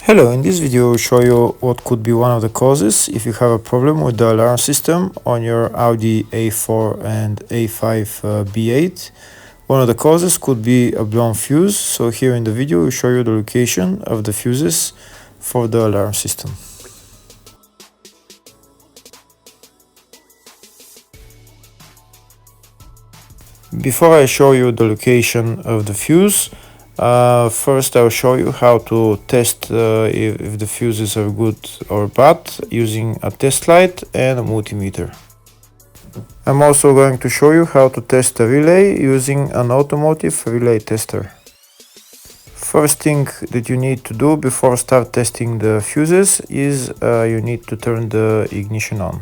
Hello, in this video I'll show you what could be one of the causes if you have a problem with the alarm system on your Audi A4 and A5 B8. One of the causes could be a blown fuse, so here in the video we'll show you the location of the fuses for the alarm system. Before I show you the location of the fuse, first I'll show you how to test if the fuses are good or bad using a test light and a multimeter. I'm also going to show you how to test a relay using an Automotive relay tester. First thing that you need to do before start testing the fuses is you need to turn the ignition on.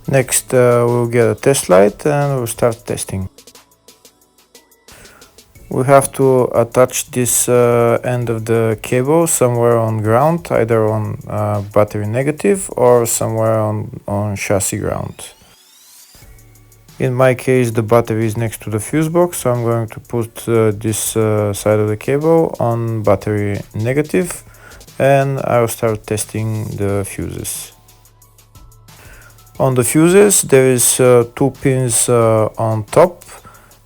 Next we'll get a test light and we'll start testing. We have to attach this end of the cable somewhere on ground, either on battery negative or somewhere on chassis ground. In my case the battery is next to the fuse box, so I'm going to put this side of the cable on battery negative and I'll start testing the fuses. On the fuses there is two pins on top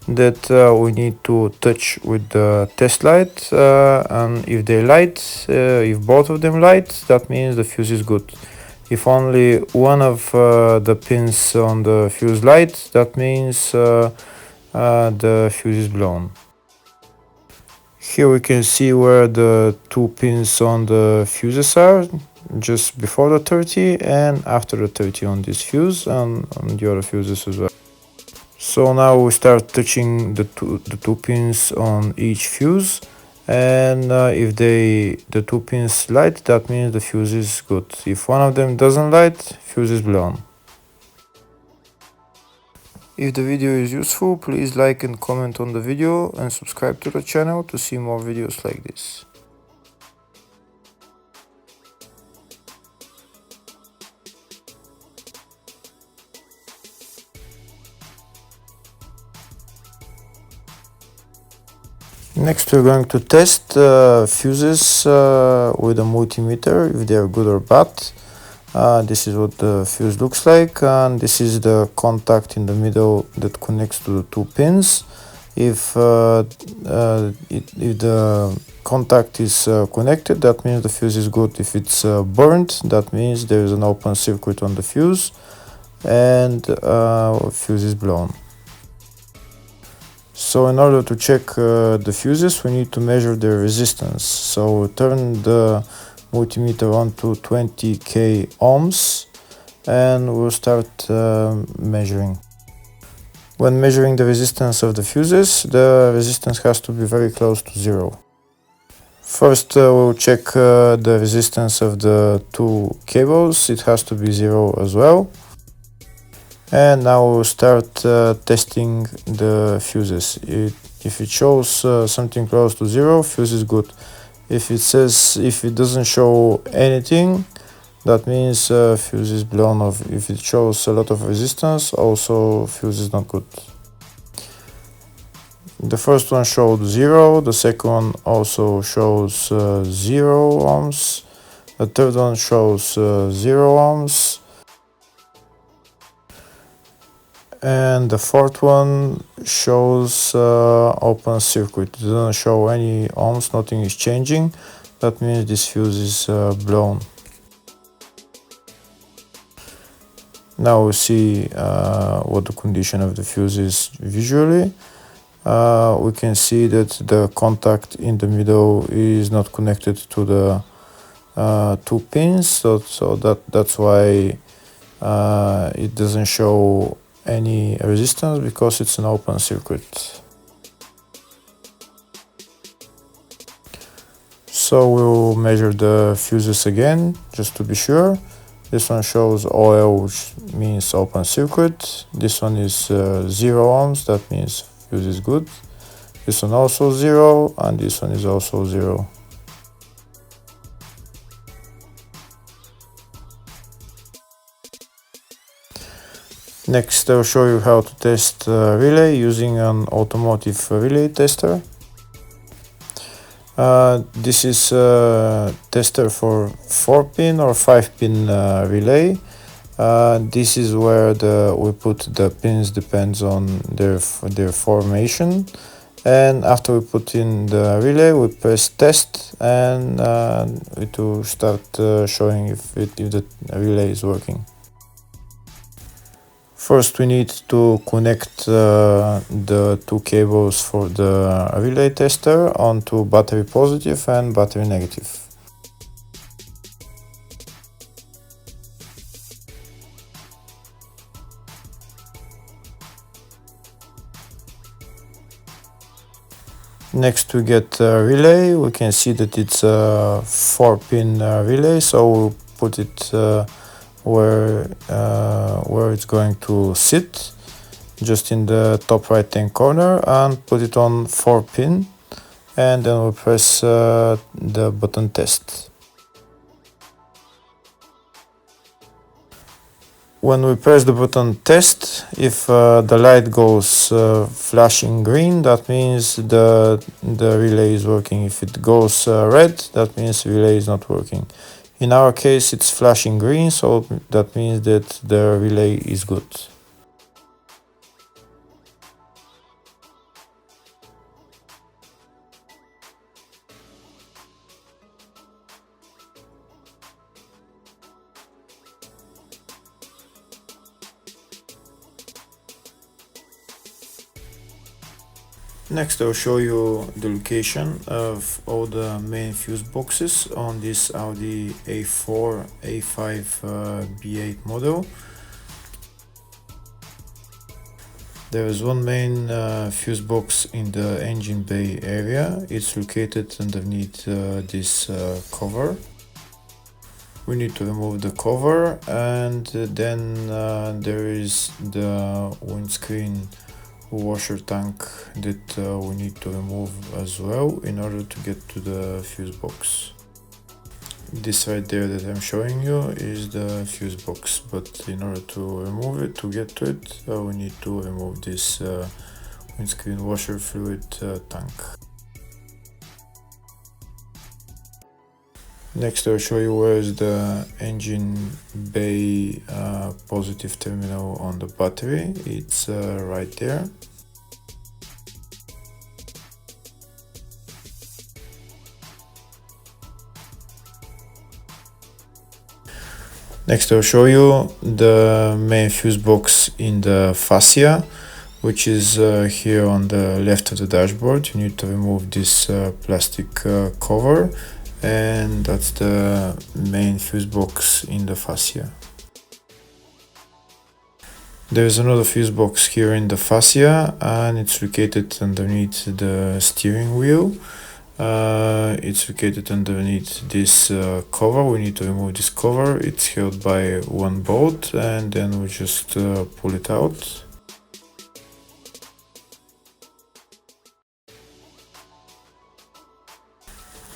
that we need to touch with the test light, and if they light, if both of them light, that means the fuse is good. If only one of the pins on the fuse light, that means the fuse is blown. Here we can see where the two pins on the fuses are, just before the 30 and after the 30 on this fuse and on the other fuses as well. So now we start touching the two pins on each fuse, and if the two pins light, that means the fuse is good. If one of them doesn't light, fuse is blown. If the video is useful, please like and comment on the video and subscribe to the channel to see more videos like this. Next we're going to test fuses with a multimeter, if they are good or bad. This is what the fuse looks like, and this is the contact in the middle that connects to the two pins. If the contact is connected, that means the fuse is good. If it's burnt, that means there is an open circuit on the fuse and fuse is blown. So in order to check the fuses, we need to measure their resistance. So we turn the multimeter on to 20k ohms and we'll start measuring. When measuring the resistance of the fuses, the resistance has to be very close to zero. First we'll check the resistance of the two cables. It has to be zero as well. And now we'll start testing the fuses. If it shows something close to zero, fuse is good. If it doesn't show anything, that means fuse is blown off. If it shows a lot of resistance, also fuse is not good. The first one showed zero, the second one also shows 0 ohms, the third one shows 0 ohms, and the fourth one shows open circuit. It doesn't show any ohms, nothing is changing. That means this fuse is blown. Now we see what the condition of the fuse is visually. We can see that the contact in the middle is not connected to the two pins, so that's why it doesn't show any resistance, because it's an open circuit. So we'll measure the fuses again just to be sure. This one shows OL, which means open circuit. This one is 0 ohms, that means fuse is good. This one also 0, and this one is also 0. Next, I'll show you how to test relay using an Automotive relay tester. This is a tester for 4-pin or 5-pin relay. This is where we put the pins, depends on their formation. And after we put in the relay, we press test, and it will start showing if the relay is working. First, we need to connect the two cables for the relay tester onto battery positive and battery negative. Next, we get a relay. We can see that it's a 4-pin relay, so we'll put it where it's going to sit, just in the top right hand corner, and put it on 4-pin, and then we'll press the button test. When we press the button test, if the light goes flashing green, that means the relay is working. If it goes red, that means the relay is not working. In our case, it's flashing green, so that means that the relay is good. Next, I'll show you the location of all the main fuse boxes on this Audi A4 A5 B8 model. There is one main fuse box in the engine bay area. It's located underneath this cover. We need to remove the cover, and then there is the windscreen washer tank that we need to remove as well in order to get to the fuse box. This right there that I'm showing you is the fuse box, but in order to remove it, to get to it, we need to remove this windscreen washer fluid tank. Next, I'll show you where is the engine bay positive terminal on the battery. It's right there. Next, I'll show you the main fuse box in the fascia, which is here on the left of the dashboard. You need to remove this plastic cover, and that's the main fuse box in the fascia. There's another fuse box here in the fascia, and it's located underneath the steering wheel. It's located underneath this cover. We need to remove this cover. It's held by one bolt, and then we just pull it out.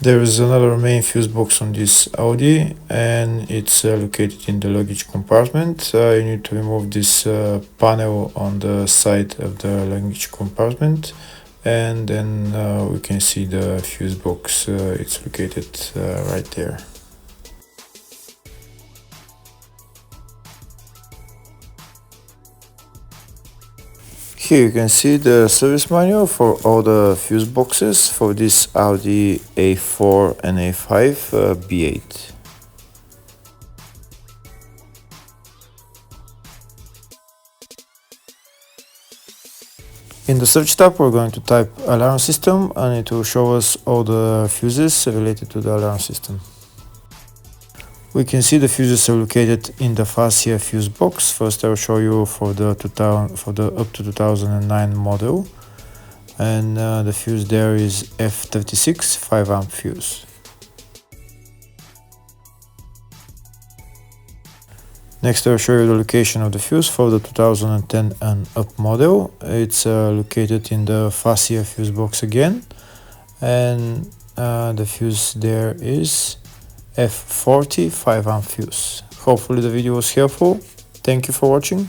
There is another main fuse box on this Audi, and it's located in the luggage compartment. You need to remove this panel on the side of the luggage compartment, and then we can see the fuse box. It's located right there. Here you can see the service manual for all the fuse boxes for this Audi A4 and A5 B8. In the search tab, we're going to type alarm system, and it will show us all the fuses related to the alarm system. We can see the fuses are located in the fascia fuse box. First, I'll show you for the up to 2009 model, and the fuse there is F36 5-amp fuse. Next, I'll show you the location of the fuse for the 2010 and up model. It's located in the fascia fuse box again, and the fuse there is F40 5-amp fuse. Hopefully the video was helpful. Thank you for watching.